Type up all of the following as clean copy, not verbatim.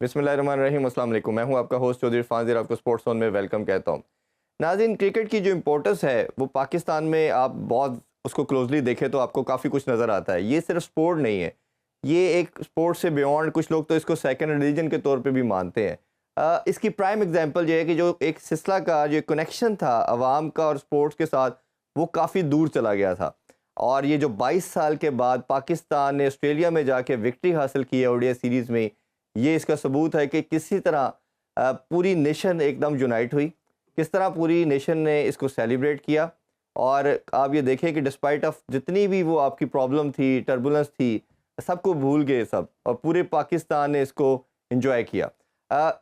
बिस्मिल्लाहिर्रहमानिर्रहीम, अस्सलाम वालेकुम। मैं हूं आपका होस्ट चौधरी इरफान ज़ीर, आपको स्पोर्ट्स जोन में वेलकम कहता हूं। नाज़रीन, क्रिकेट की जो इम्पोर्टेंस है वो पाकिस्तान में आप बहुत उसको क्लोजली देखें तो आपको काफ़ी कुछ नज़र आता है। ये सिर्फ स्पोर्ट नहीं है, ये एक स्पोर्ट से बियॉन्ड, कुछ लोग तो इसको सेकंड रिलीजन के तौर पे भी मानते हैं। इसकी प्राइम एग्जांपल ये है कि जो एक सिलसिला का जो कनेक्शन था अवाम का और स्पोर्ट्स के साथ, वो काफ़ी दूर चला गया था। और ये जो 22 साल के बाद पाकिस्तान ने ऑस्ट्रेलिया में जाके विक्ट्री हासिल की है ओडीआई सीरीज़ में, ये इसका सबूत है कि किसी तरह पूरी नेशन एकदम यूनाइट हुई, किस तरह पूरी नेशन ने इसको सेलिब्रेट किया। और आप ये देखें कि डिस्पाइट ऑफ जितनी भी वो आपकी प्रॉब्लम थी, टर्बुलेंस थी, सबको भूल गए सब, और पूरे पाकिस्तान ने इसको एंजॉय किया।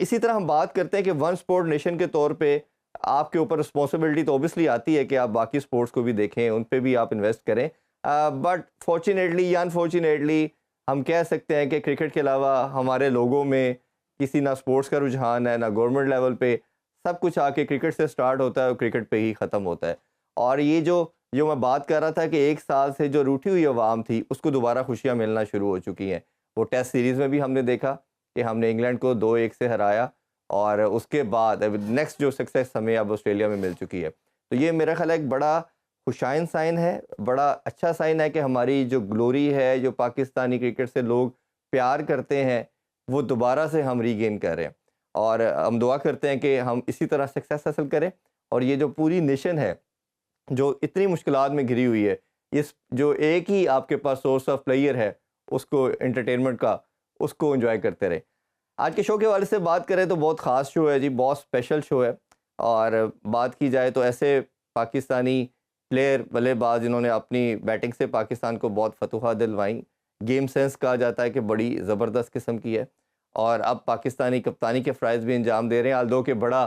इसी तरह हम बात करते हैं कि वन स्पोर्ट नेशन के तौर पे आपके ऊपर रिस्पॉन्सिबिलिटी तो ऑब्वियसली आती है कि आप बाकी स्पोर्ट्स को भी देखें, उन पे भी आप इन्वेस्ट करें। बट फॉर्चुनेटली या अनफॉर्चुनेटली हम कह सकते हैं कि क्रिकेट के अलावा हमारे लोगों में किसी ना स्पोर्ट्स का रुझान है, ना गवर्नमेंट लेवल पे। सब कुछ आके क्रिकेट से स्टार्ट होता है और क्रिकेट पे ही ख़त्म होता है। और ये जो जो मैं बात कर रहा था कि एक साल से जो रूठी हुई आवाम थी, उसको दोबारा खुशियाँ मिलना शुरू हो चुकी हैं। वो टेस्ट सीरीज़ में भी हमने देखा कि हमने इंग्लैंड को 2-1 से हराया, और उसके बाद अब नेक्स्ट जो सक्सेस हमें अब ऑस्ट्रेलिया में मिल चुकी है। तो ये मेरा ख्याल है एक बड़ा खुशाइन साइन है, बड़ा अच्छा साइन है कि हमारी जो ग्लोरी है, जो पाकिस्तानी क्रिकेट से लोग प्यार करते हैं, वो दोबारा से हम रीगेन कर रहे हैं। और हम दुआ करते हैं कि हम इसी तरह सक्सेस हासिल करें, और ये जो पूरी नेशन है, जो इतनी मुश्किलात में घिरी हुई है, इस जो एक ही आपके पास सोर्स ऑफ प्लेयर है, उसको एंटरटेनमेंट का, उसको एंजॉय करते रहें। आज के शो के हवाले से बात करें तो बहुत ख़ास शो है जी, बहुत स्पेशल शो है। और बात की जाए तो ऐसे पाकिस्तानी प्लेयर, बल्लेबाज, जिन्होंने अपनी बैटिंग से पाकिस्तान को बहुत फतूहा दिलवाई। गेम सेंस कहा जाता है कि बड़ी ज़बरदस्त किस्म की है, और अब पाकिस्तानी कप्तानी के फ़राइज़ भी अंजाम दे रहे हैं। आल्दो कि बड़ा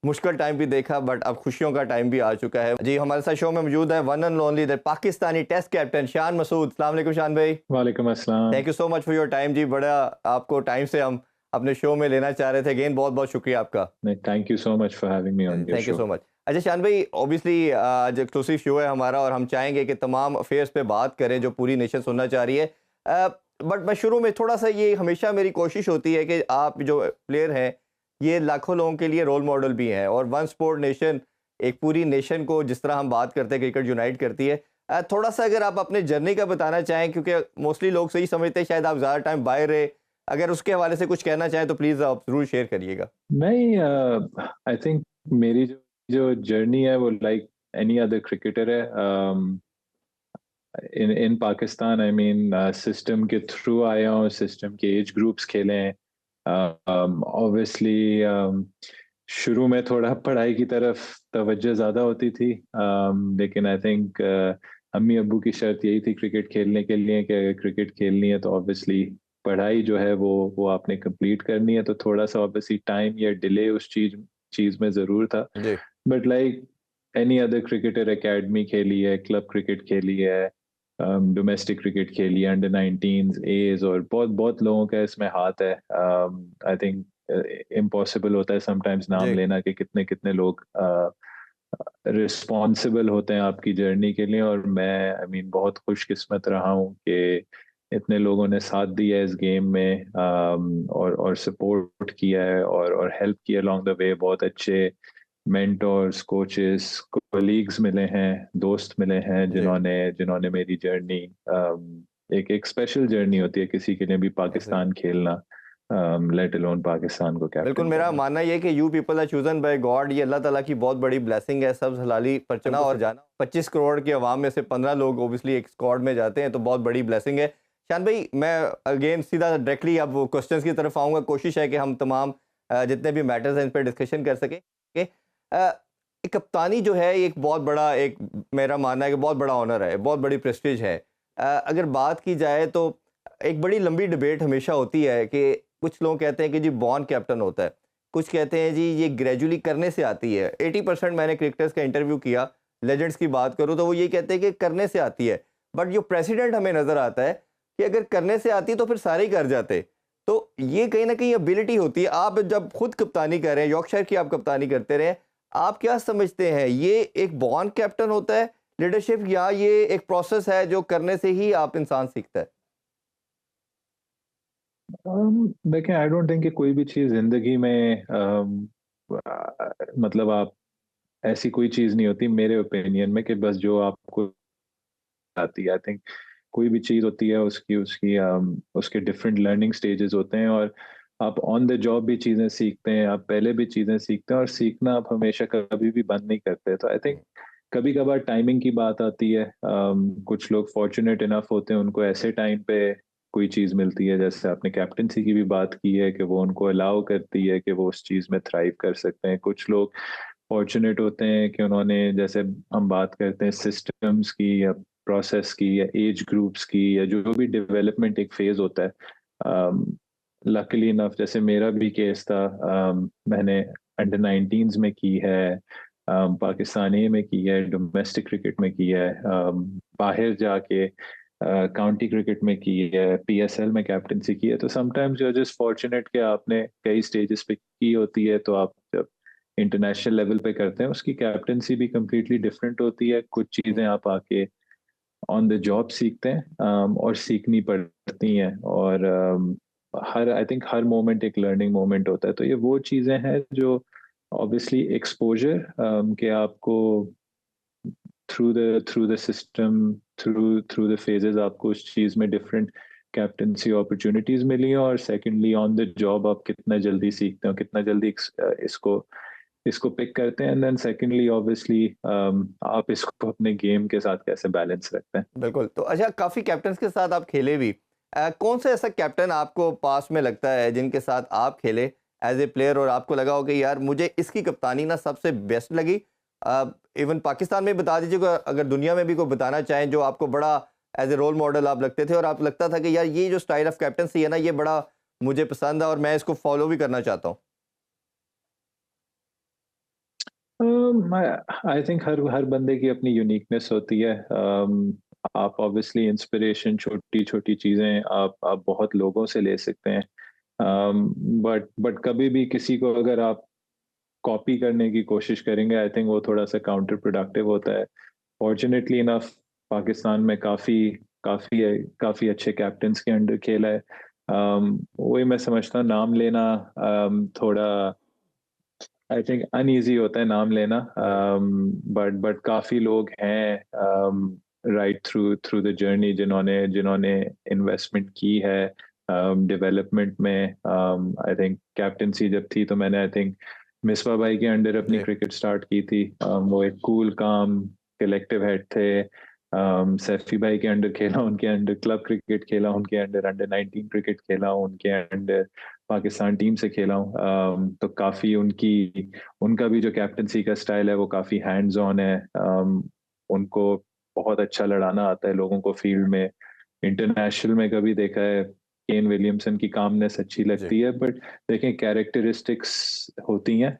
मुश्किल टाइम भी देखा, बट अब खुशियों का टाइम भी आ चुका है जी। हमारे साथ शो में मौजूद है one and only the Pakistani test captain Shan Masood. अस्सलाम वालेकुम शान भाई। वालेकुम अस्सलाम। Thank you so much for your time जी। बड़ा आपको टाइम से हम अपने शो में लेना चाह रहे थे। अगेन बहुत बहुत शुक्रिया आपका। नहीं, thank you so much for having me on your thank you show. So much. अच्छा शान भाई, ऑब्वियसली आज एक्सक्लूसिव शो है हमारा, और हम चाहेंगे कि तमाम अफेयर्स पे बात करें जो पूरी नेशन सुनना चाह रही है। बट मैं शुरू में थोड़ा सा, ये हमेशा मेरी कोशिश होती है कि आप जो प्लेयर हैं, ये लाखों लोगों के लिए रोल मॉडल भी हैं, और वन स्पोर्ट नेशन एक पूरी नेशन को, जिस तरह हम बात करते हैं क्रिकेट यूनाइट करती है। थोड़ा सा अगर आप अपने जर्नी का बताना चाहें, क्योंकि मोस्टली लोग सही समझते हैं शायद आप ज़्यादा टाइम बाहर रहे, अगर उसके हवाले से कुछ कहना चाहें तो प्लीज़ आप ज़रूर शेयर करिएगा। नहीं, आई थिंक मेरी जो जो जर्नी है वो लाइक एनी अदर क्रिकेटर है। इन इन पाकिस्तान, आई मीन सिस्टम के थ्रू आया हूँ, सिस्टम के एज ग्रुप्स खेले हैं। ऑब्वियसली शुरू में थोड़ा पढ़ाई की तरफ तवज्जो ज़्यादा होती थी, लेकिन आई थिंक अम्मी अब्बू की शर्त यही थी क्रिकेट खेलने के लिए कि अगर क्रिकेट खेलनी है तो ऑब्वियसली पढ़ाई जो है वो आपने कंप्लीट करनी है। तो थोड़ा सा ऑब्वियसली टाइम या डिले उस चीज में ज़रूर था। जी। But like any other cricketer, academy खेली है, क्लब क्रिकेट खेली है, डोमेस्टिक क्रिकेट खेली है, अंडर 19 एज, और बहुत बहुत लोगों का इसमें हाथ है। आई थिंक इम्पॉसिबल होता है समटाइम्स नाम जी। लेना कि कितने कितने लोग रिस्पॉन्सिबल होते हैं आपकी जर्नी के लिए। और मैं आई मीन बहुत खुशकिस्मत रहा हूँ कि इतने लोगों ने साथ दिया इस गेम में, और सपोर्ट किया है और हेल्प किया अलोंग द वे। बहुत अच्छे मेंटोर्स, कोचेस, कोलीग्स मिले हैं, दोस्त मिले हैं जी। जिन्होंने जिन्होंने मेरी जर्नी, एक एक स्पेशल जर्नी होती है किसी के लिए भी एग्जैक्टली। पाकिस्तान खेलना, लेट अलोन पाकिस्तान को बिल्कुल, कैप्टन मेरा करना। मानना ये है कि you people are chosen by God. ये अल्लाह ताला की बहुत बड़ी ब्लेसिंग है, सब हलाली पर चुना और जाना। 25 करोड़ की आवाम में से 15 लोग ऑब्वियसली एक स्क्वाड में जाते हैं, तो बहुत बड़ी ब्लेसिंग है। शान भाई, मैं अगेन सीधा डायरेक्टली अब क्वेश्चंस की तरफ आऊँगा। कोशिश है कि हम तमाम जितने भी मैटर्स हैं इन पे डिस्कशन कर सकें। कि एक कप्तानी जो है, ये एक बहुत बड़ा, एक मेरा मानना है कि बहुत बड़ा ऑनर है, बहुत बड़ी प्रेस्टीज है। अगर बात की जाए तो एक बड़ी लंबी डिबेट हमेशा होती है कि कुछ लोग कहते हैं कि जी बॉर्न कैप्टन होता है, कुछ कहते हैं जी ये ग्रेजुअली करने से आती है। 80% मैंने क्रिकेटर्स का इंटरव्यू किया, लेजेंड्स की बात करूँ तो वो ये कहते हैं कि करने से आती है। बट जो प्रेसिडेंट हमें नज़र आता है कि अगर करने से आती तो फिर सारे ही कर जाते। तो ये कहीं ना कहीं एबिलिटी होती है। आप जब खुद कप्तानी कर रहे हैं, यॉर्कशायर की आप कप्तानी करते रहे, आप क्या समझते हैं, ये एक बॉर्न कैप्टन होता है लीडरशिप, या ये एक प्रोसेस है जो करने से ही आप इंसान सीखता है? देखें, आई डोंट थिंक कि कोई भी चीज़ ज़िंदगी में मतलब आप ऐसी कोई चीज़ नहीं होती मेरे ओपिनियन में कि बस जो आपको आती है। आई थिंक कोई भी चीज़ होती है उसकी उसकी उसके डिफरेंट लर्निंग स्टेजेस होते हैं, और आप ऑन द जॉब भी चीज़ें सीखते हैं, आप पहले भी चीज़ें सीखते हैं, और सीखना आप हमेशा कभी भी बंद नहीं करते। तो आई थिंक कभी-कभार टाइमिंग की बात आती है। कुछ लोग फॉर्च्यूनेट इनफ होते हैं, उनको ऐसे टाइम पे कोई चीज़ मिलती है, जैसे आपने कैप्टेंसी की भी बात की है कि वो उनको अलाउ करती है कि वो उस चीज़ में थ्राइव कर सकते हैं। कुछ लोग फॉर्च्यूनेट होते हैं कि उन्होंने, जैसे हम बात करते हैं सिस्टम्स की या प्रोसेस की या एज ग्रुप्स की या जो भी डेवलपमेंट एक फेज होता है, लकीली इनफ जैसे मेरा भी केस था। मैंने अंडर 19s में की है, पाकिस्तानी में की है, डोमेस्टिक क्रिकेट में की है, बाहर जाके काउंटी क्रिकेट में की है, पीएसएल में कैप्टेंसी की है। तो sometimes you are just fortunate कि आपने कई स्टेजेस पे की होती है, तो आप जब इंटरनेशनल लेवल पे करते हैं उसकी कैप्टेंसी भी कम्प्लीटली डिफरेंट होती है। कुछ चीज़ें आप आके ऑन द जॉब सीखते हैं, और सीखनी पड़ती हैं, और हर आई थिंक हर मोमेंट एक लर्निंग मोमेंट होता है। तो ये वो चीज़ें हैं जो ऑब्वियसली एक्सपोजर के आपको through the system, through the phases आपको उस चीज़ में डिफरेंट कैप्टेंसी अपॉर्चुनिटीज मिली हैं, और सेकेंडली ऑन द जॉब आप कितना जल्दी सीखते हो, कितना जल्दी इसको इसको पिक करते हैं, एंड देन सेकेंडली ऑब्वियसली आप इसको अपने गेम के साथ कैसे बैलेंस रखते हैं। बिल्कुल। तो अच्छा, काफ़ी कैप्टन्स के साथ आप खेले भी। कौन सा ऐसा कैप्टन आपको पास में लगता है जिनके साथ आप खेले एज़ ए प्लेयर और आपको लगा हो कि यार मुझे इसकी कप्तानी ना सबसे बेस्ट लगी? इवन पाकिस्तान में बता दीजिएगा, अगर दुनिया में भी कोई बताना चाहें जो आपको बड़ा एज़ ए रोल मॉडल आप लगते थे और आप लगता था कि यार ये जो स्टाइल ऑफ कैप्टनसी है ना, ये बड़ा मुझे पसंद है और मैं इसको फ़ॉलो भी करना चाहता हूँ। आई थिंक हर हर बंदे की अपनी यूनिकनेस होती है। आप ऑब्वियसली इंस्पिरेशन छोटी छोटी चीज़ें आप बहुत लोगों से ले सकते हैं, बट कभी भी किसी को अगर आप कॉपी करने की कोशिश करेंगे, आई थिंक वो थोड़ा सा काउंटर प्रोडक्टिव होता है। फॉर्चुनेटली इनफ पाकिस्तान में काफ़ी काफ़ी काफ़ी अच्छे कैप्टन्स के अंडर खेला है। वही मैं समझता हूँ, नाम लेना थोड़ा आई थिंक अनईजी होता है नाम लेना, राइट। बट काफी लोग हैं right through through the journey जिन्होंने जिन्होंने इन्वेस्टमेंट की है डेवलपमेंट में। आई थिंक कैप्टेंसी जब थी तो मैंने आई थिंक मिसबा भाई के अंडर अपनी जी। क्रिकेट स्टार्ट की थी। वो एक कूल काम कलेक्टिव हेड थे। सैफी भाई के अंडर खेला, उनके अंडर क्लब क्रिकेट खेला, उनके अंडर अंडर 19 क्रिकेट खेला, उनके अंडर पाकिस्तान टीम से खेला हूँ। तो काफ़ी उनकी उनका भी जो कैप्टनसी का स्टाइल है वो काफ़ी हैंड्स ऑन है। उनको बहुत अच्छा लड़ाना आता है लोगों को फील्ड में। इंटरनेशनल में कभी देखा है केन विलियमसन की कामनेस अच्छी जी। लगती है, बट देखें कैरेक्टरिस्टिक्स होती हैं,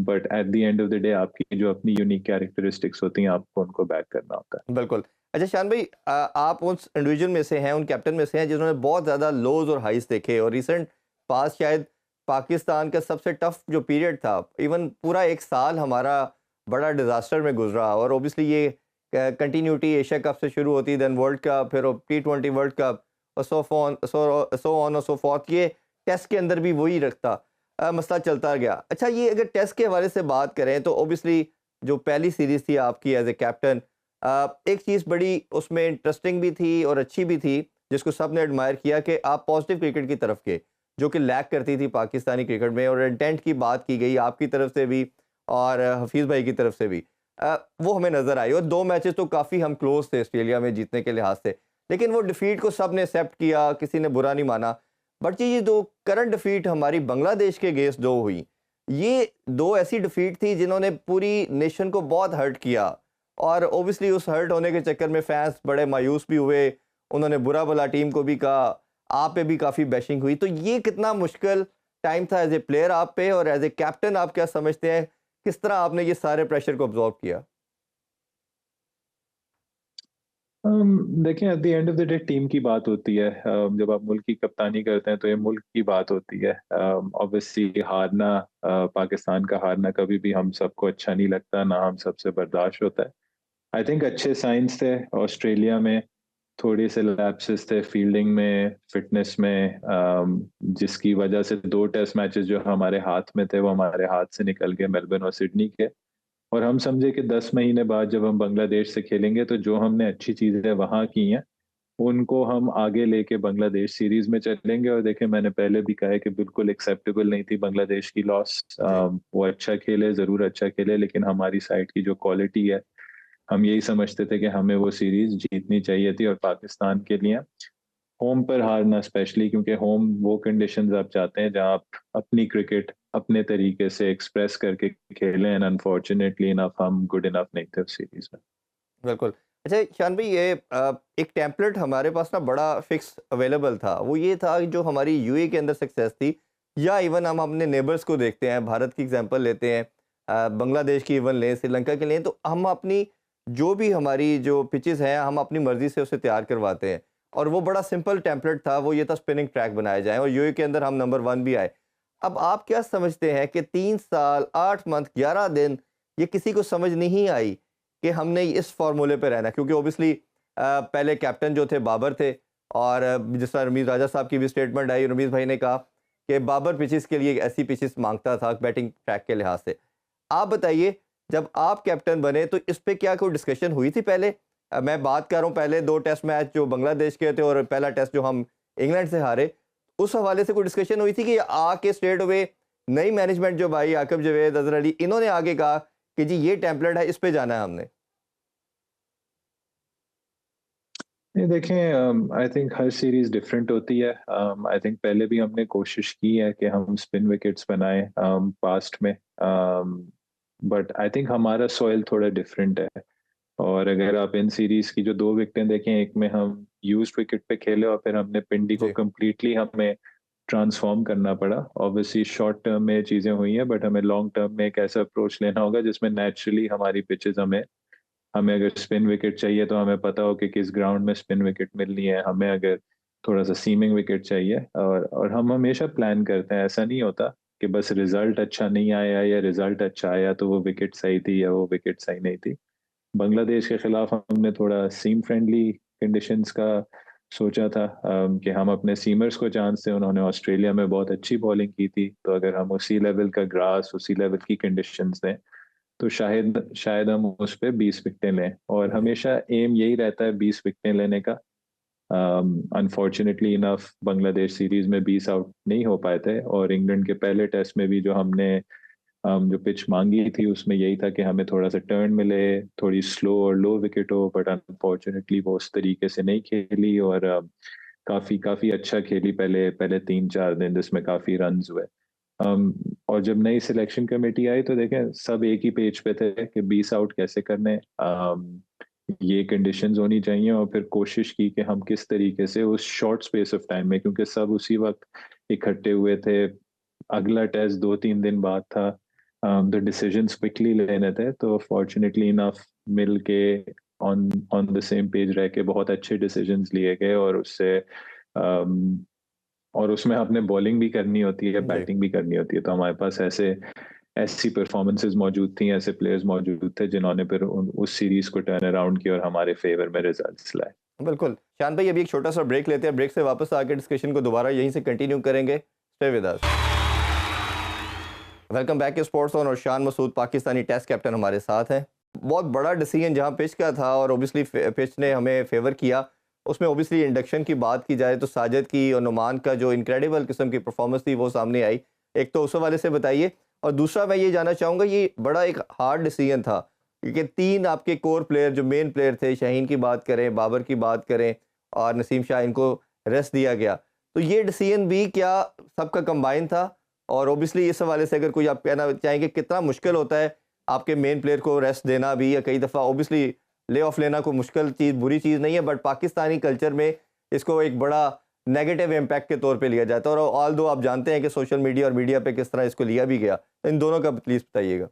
but at the end of the day आपकी जो अपनी यूनिक कैरेक्टरिस्टिक्स होती हैं आपको उनको बैक करना होता है। बिल्कुल। अच्छा शान भाई, आप उस इंडिविजुअल में से हैं, उन कैप्टन में से हैं जिन्होंने बहुत ज़्यादा लोज़ और हाइज़ देखे और रिसेंट पास्ट शायद पाकिस्तान का सबसे टफ जो पीरियड था, इवन पूरा 1 साल हमारा बड़ा डिज़ास्टर में गुज़रा और ऑब्वियसली ये कंटिन्यूटी एशिया कप से शुरू होती, देन वर्ल्ड कप, फिर टी20 वर्ल्ड कप और सो ऑन और सो फॉर्थ, ये टेस्ट के अंदर भी वही रखता मसला चलता गया। अच्छा, ये अगर टेस्ट के हवाले से बात करें तो ऑब्वियसली जो पहली सीरीज़ थी आपकी एज़ ए कैप्टन, एक चीज़ बड़ी उसमें इंटरेस्टिंग भी थी और अच्छी भी थी, जिसको सबने एडमायर किया कि आप पॉजिटिव क्रिकेट की तरफ के, जो कि लैक करती थी पाकिस्तानी क्रिकेट में, और इंटेंट की बात की गई आपकी तरफ से भी और हफीज़ भाई की तरफ से भी। वो हमें नज़र आई और 2 मैचेस तो काफ़ी हम क्लोज़ थे ऑस्ट्रेलिया में जीतने के लिहाज से। लेकिन वो डिफीट को सबने एक्सेप्ट किया, किसी ने बुरा नहीं माना। बट ये जो करंट डिफीट हमारी बांग्लादेश के अगेंस्ट 2 हुई, ये 2 ऐसी डिफीट थी जिन्होंने पूरी नेशन को बहुत हर्ट किया। और ऑब्वियसली उस हर्ट होने के चक्कर में फैंस बड़े मायूस भी हुए, उन्होंने बुरा भला टीम को भी कहा, आप पे भी काफ़ी बैशिंग हुई। तो ये कितना मुश्किल टाइम था एज़ ए प्लेयर आप पे, और एज़ ए कैप्टन आप क्या समझते हैं, किस तरह आपने ये सारे प्रेशर को अब्ज़ॉर्ब किया? देखिए at the end of the day team की बात होती है। जब आप मुल्क की कप्तानी करते हैं तो ये मुल्क की बात होती है। ऑब्वियसली हारना, पाकिस्तान का हारना कभी भी हम सबको अच्छा नहीं लगता, ना हम सबसे बर्दाश्त होता है। आई थिंक अच्छे साइंस थे ऑस्ट्रेलिया में। थोड़ी से लैप्सेस थे फील्डिंग में, फिटनेस में, जिसकी वजह से 2 टेस्ट मैचेस जो हमारे हाथ में थे, वो हमारे हाथ से निकल गए, मेलबर्न और सिडनी के। और हम समझे कि 10 महीने बाद जब हम बांग्लादेश से खेलेंगे, तो जो हमने अच्छी चीज़ें वहाँ की हैं, उनको हम आगे लेके बांग्लादेश सीरीज में चलेंगे। और देखिए, मैंने पहले भी कहा है कि बिल्कुल एक्सेप्टेबल नहीं थी बांग्लादेश की लॉस। जी। वो अच्छा खेले, ज़रूर अच्छा खेले, लेकिन हमारी साइड की जो क्वालिटी है, हम यही समझते थे कि हमें वो सीरीज जीतनी चाहिए थी। और पाकिस्तान के लिए होम पर हारना, स्पेशली क्योंकि होम वो कंडीशंस आप चाहते हैं जहां आप अपनी क्रिकेट अपने तरीके से एक्सप्रेस करके खेलें, एंड अनफॉर्चुनेटली इनफ हम गुड इनफ नहीं थे उस सीरीज में। बिल्कुल। अच्छा शान भाई, ये एक टेम्पलेट हमारे पास ना बड़ा फिक्स अवेलेबल था। वो ये था कि जो हमारी यूएई के अंदर सक्सेस थी, या इवन हम अपने नेबर्स को देखते हैं, भारत की एग्जांपल लेते हैं, बांग्लादेश की इवन लें, श्रीलंका के लें, तो हम अपनी जो भी हमारी जो पिचेस हैं, हम अपनी मर्ज़ी से उसे तैयार करवाते हैं। और वो बड़ा सिंपल टेम्पलेट था, वो ये था स्पिनिंग ट्रैक बनाए जाएँ, और यूएई के अंदर हम नंबर 1 भी आए। अब आप क्या समझते हैं कि 3 साल, 8 मंथ, 11 दिन ये किसी को समझ नहीं आई कि हमने इस फ़ॉर्मूले पे रहना है? क्योंकि ऑब्वियसली पहले कैप्टन जो थे बाबर थे, और जिस तरह रमीज़ राजा साहब की भी स्टेटमेंट आई, रमीज़ भाई ने कहा कि बाबर पिचेस के लिए एक ऐसी पिचेस माँगता था बैटिंग ट्रैक के लिहाज से। आप बताइए, जब आप कैप्टन बने तो इस पे क्या कोई डिस्कशन हुई थी पहले? मैं बात कर रहा हूँ पहले 2 टेस्ट मैच जो बांग्लादेश के थे और पहला टेस्ट जो हम इंग्लैंड से हारे, उस हवाले से कोई डिस्कशन हुई थी कि आके स्ट्रेट अवे नई मैनेजमेंट जो भाई आकिब जावेद, अज़हर अली, इन्होंने आके कहा कि जी ये टेम्पलेट है, इस पे जाना है हमने? नहीं, देखें, I think her series different होती है। आई थिंक पहले भी हमने कोशिश की है कि हम स्पिन विकेट्स बनाएं पास्ट में, बट आई थिंक हमारा सॉइल थोड़ा डिफरेंट है। और अगर आप इन सीरीज की जो 2 विकेटें देखें, एक में हम यूज्ड विकेट पे खेले और फिर हमने पिंडी को जी। कम्प्लीटली हमें ट्रांसफॉर्म करना पड़ा। ऑब्वियसली शॉर्ट टर्म में चीज़ें हुई हैं, बट हमें लॉन्ग टर्म में एक ऐसा अप्रोच लेना होगा जिसमें नेचुरली हमारी पिचेस हमें हमें अगर स्पिन विकेट चाहिए तो हमें पता हो कि किस ग्राउंड में स्पिन विकेट मिलनी है। हमें अगर थोड़ा सा सीमिंग विकेट चाहिए, और हम हमेशा प्लान करते हैं। ऐसा नहीं होता कि बस रिजल्ट अच्छा नहीं आया या रिजल्ट अच्छा आया तो वो विकेट सही थी या वो विकेट सही नहीं थी। बांग्लादेश के खिलाफ हमने थोड़ा सीम फ्रेंडली कंडीशंस का सोचा था, कि हम अपने सीमर्स को चांस दें। उन्होंने ऑस्ट्रेलिया में बहुत अच्छी बॉलिंग की थी, तो अगर हम उसी लेवल का ग्रास, उसी लेवल की कंडीशंस दें, तो शायद शायद हम उस पे 20 विकेटें लें। और जी। हमेशा एम यही रहता है 20 विकेटें लेने का। अनफॉर्चुनेटली इनफ बांग्लादेश सीरीज में 20 आउट नहीं हो पाए थे। और इंग्लैंड के पहले टेस्ट में भी जो हमने जो पिच मांगी थी, उसमें यही था कि हमें थोड़ा सा टर्न मिले, थोड़ी स्लो और लो विकेट हो, बट अनफॉर्चुनेटली वो उस तरीके से नहीं खेली। और काफी काफी अच्छा खेली पहले पहले 3-4 दिन, जिसमें काफी रन हुए। और जब नई सिलेक्शन कमेटी आई तो देखें सब एक ही पेज पे थे कि 20 आउट कैसे करने, ये कंडीशंस होनी चाहिए। और फिर कोशिश की कि हम किस तरीके से उस शॉर्ट स्पेस ऑफ टाइम में, क्योंकि सब उसी वक्त इकट्ठे हुए थे, अगला टेस्ट 2-3 दिन बाद था, द डिसीजंस क्विकली लेने थे। तो फॉर्चुनेटली इनफ मिल के on on the same page रह के बहुत अच्छे डिसीजंस लिए गए। और उसमें आपने बॉलिंग भी करनी होती है, जी। बैटिंग भी करनी होती है। तो हमारे पास ऐसी परफॉर्मेंसेस मौजूद थी, ऐसे प्लेयर्स मौजूद थे जिन्होंने फिर उस सीरीज को टर्न अराउंड किया और हमारे फेवर में रिजल्ट्स लाए। बिल्कुल। शान भाई, अभी एक छोटा-सा ब्रेक लेते हैं, ब्रेक से वापस आके डिस्कशन को दोबारा यहीं से कंटिन्यू करेंगे। Stay with us. Welcome back to sports on, और शान मसूद पाकिस्तानी टेस्ट कैप्टन हमारे साथ हैं। बहुत बड़ा डिसीजन जहाँ पिच का था, और ऑब्वियसली पिच ने हमें फेवर किया। उसमें ऑब्वियसली इंडक्शन की बात की जाए तो साजिद की और नुमान का जो इनक्रेडिबल किस्म की परफॉर्मेंस थी वो सामने आई। एक तो उस हवाले से बताइए, और दूसरा मैं ये जानना चाहूँगा, ये बड़ा एक हार्ड डिसीजन था क्योंकि 3 आपके कोर प्लेयर जो मेन प्लेयर थे, शाहीन की बात करें, बाबर की बात करें और नसीम शाह, इनको रेस्ट दिया गया। तो ये डिसीजन भी क्या सबका कंबाइन था? और ऑब्वियसली इस हवाले से अगर कोई आप कहना चाहेंगे कितना मुश्किल होता है आपके मेन प्लेयर को रेस्ट देना भी, या कई दफ़ा ऑब्वियसली ले ऑफ लेना कोई मुश्किल चीज़, बुरी चीज़ नहीं है, बट पाकिस्तानी कल्चर में इसको एक बड़ा नेगेटिव इम्पैक्ट के तौर पे लिया जाता है, और ऑल दो आप जानते हैं कि सोशल मीडिया और मीडिया पे किस तरह इसको लिया भी गया। इन दोनों का प्लीज़ बताइएगा।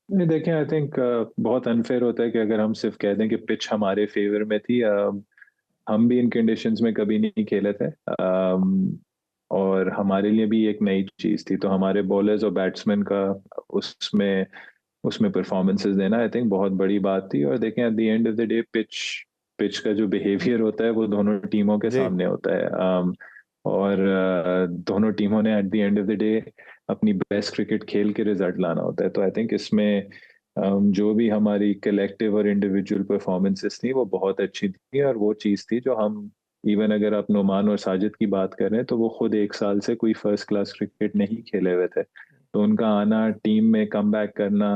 नहीं, देखें, आई थिंक बहुत अनफेयर होता है कि अगर हम सिर्फ कह दें कि पिच हमारे फेवर में थी। हम भी इन कंडीशंस में कभी नहीं खेले थे, और हमारे लिए भी एक नई चीज़ थी। तो हमारे बॉलर्स और बैट्समैन का उसमें उसमें परफॉर्मेंसेस देना आई थिंक बहुत बड़ी बात थी। और देखें at the end of the day pitch pitch का जो बिहेवियर होता है वो दोनों टीमों के जी। सामने होता है। और दोनों टीमों ने at the end of the day अपनी बेस्ट क्रिकेट खेल के रिजल्ट लाना होता है। तो आई थिंक इसमें जो भी हमारी कलेक्टिव और इंडिविजुअल परफॉर्मेंसेस थी वो बहुत अच्छी थी। और वो चीज़ थी जो हम, इवन अगर आप नुमान और साजिद की बात करें तो वो खुद एक साल से कोई फर्स्ट क्लास क्रिकेट नहीं खेले हुए थे, तो उनका आना, टीम में कम बैक करना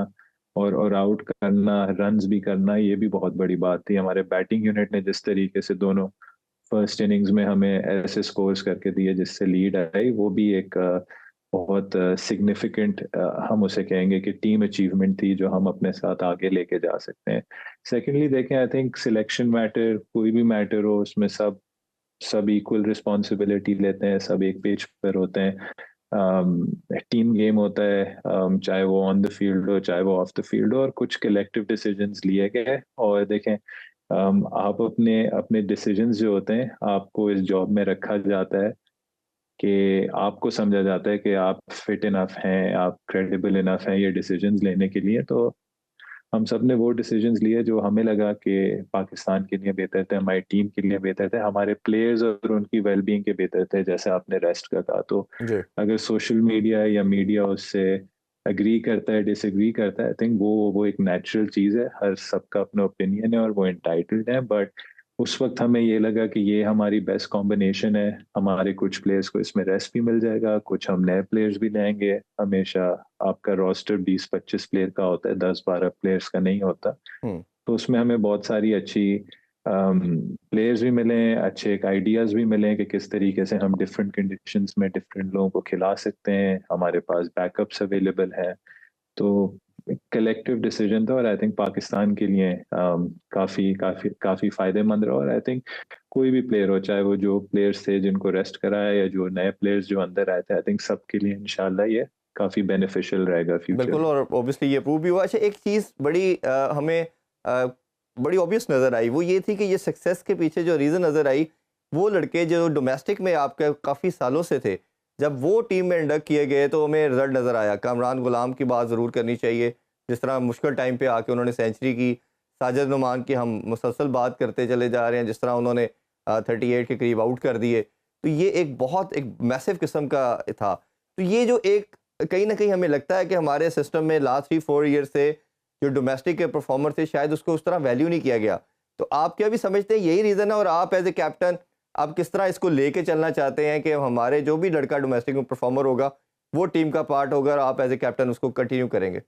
और आउट करना, रन्स भी करना, ये भी बहुत बड़ी बात थी। हमारे बैटिंग यूनिट ने जिस तरीके से दोनों फर्स्ट इनिंग्स में हमें ऐसे स्कोर्स करके दिए जिससे लीड आई, वो भी एक बहुत सिग्निफिकेंट, हम उसे कहेंगे कि टीम अचीवमेंट थी जो हम अपने साथ आगे लेके जा सकते हैं। सेकेंडली देखें, आई थिंक सिलेक्शन मैटर, कोई भी मैटर हो, उसमें सब सब इक्वल रिस्पॉन्सिबिलिटी लेते हैं, सब एक पेज पर होते हैं। टीम गेम होता है, चाहे वो ऑन द फील्ड हो चाहे वो ऑफ द फील्ड हो, और कुछ कलेक्टिव डिसीजंस लिए गए। और देखें, आप अपने अपने डिसीजंस जो होते हैं, आपको इस जॉब में रखा जाता है कि आपको समझा जाता है कि आप फिट इनफ हैं, आप क्रेडिबल इनफ हैं ये डिसीजंस लेने के लिए। तो हम सब ने वो डिसीजंस लिए जो हमें लगा कि पाकिस्तान के लिए बेहतर थे, हमारी टीम के लिए बेहतर थे, हमारे प्लेयर्स और उनकी वेलबींग के बेहतर थे, जैसे आपने रेस्ट का कहा। तो जी। अगर सोशल मीडिया या मीडिया उससे एग्री करता है, डिसएग्री करता है, आई थिंक वो एक नेचुरल चीज़ है, हर सबका अपना ओपिनियन है और वो एंटाइटल्ड है। बट उस वक्त हमें ये लगा कि ये हमारी बेस्ट कॉम्बिनेशन है, हमारे कुछ प्लेयर्स को इसमें रेस्ट भी मिल जाएगा, कुछ हम नए प्लेयर्स भी लाएंगे। हमेशा आपका रोस्टर 20-25 प्लेयर का होता है, 10-12 प्लेयर्स का नहीं होता। हम्म। तो उसमें हमें बहुत सारी अच्छी प्लेयर्स भी मिले, अच्छे एक आइडियाज भी मिले कि किस तरीके से हम डिफरेंट कंडीशंस में डिफरेंट लोगों को खिला सकते हैं, हमारे पास बैकअप्स अवेलेबल है। तो कलेक्टिव डिसीजन था और आई थिंक पाकिस्तान के लिए काफी काफी काफी फायदेमंद रहा। और आई थिंक कोई भी प्लेयर हो, चाहे वो जो प्लेयर्स थे जिनको रेस्ट कराया या जो नए प्लेयर्स जो अंदर आए थे, आई थिंक सबके लिए इंशाल्लाह ये काफी बेनिफिशियल रहेगा फ्यूचर बिल्कुल, में। और ऑब्वियसली ये प्रूव भी हुआ। अच्छा, एक चीज़ बड़ी हमें अ, बड़ी ऑब्वियस नज़र आई, वो ये थी कि ये सक्सेस के पीछे जो रीज़न नज़र आई, वो लड़के जो डोमेस्टिक में आपके काफ़ी सालों से थे, जब वो टीम में इंडक्ट किए गए तो हमें रिजल्ट नज़र आया। कामरान गुलाम की बात ज़रूर करनी चाहिए, जिस तरह मुश्किल टाइम पे आके उन्होंने सेंचुरी की। साजिद नुमान की हम मुसलसल बात करते चले जा रहे हैं, जिस तरह उन्होंने 38 के करीब आउट कर दिए। तो ये एक बहुत एक मैसिव किस्म का था। तो ये जो एक कहीं न कहीं हमें लगता है कि हमारे सिस्टम में लास्ट 3-4 ईयर से जो डोमेस्टिक के परफॉर्मर थे, शायद उसको उस तरह वैल्यू नहीं किया गया। तो आप क्या भी समझते हैं यही रीज़न है, और आप एज़ ए कैप्टन आप किस तरह इसको लेके चलना चाहते हैं कि हमारे जो भी लड़का डोमेस्टिक में परफॉर्मर होगा, वो टीम का पार्ट होगा और आप एज़ ए कैप्टन उसको कंटिन्यू करेंगे?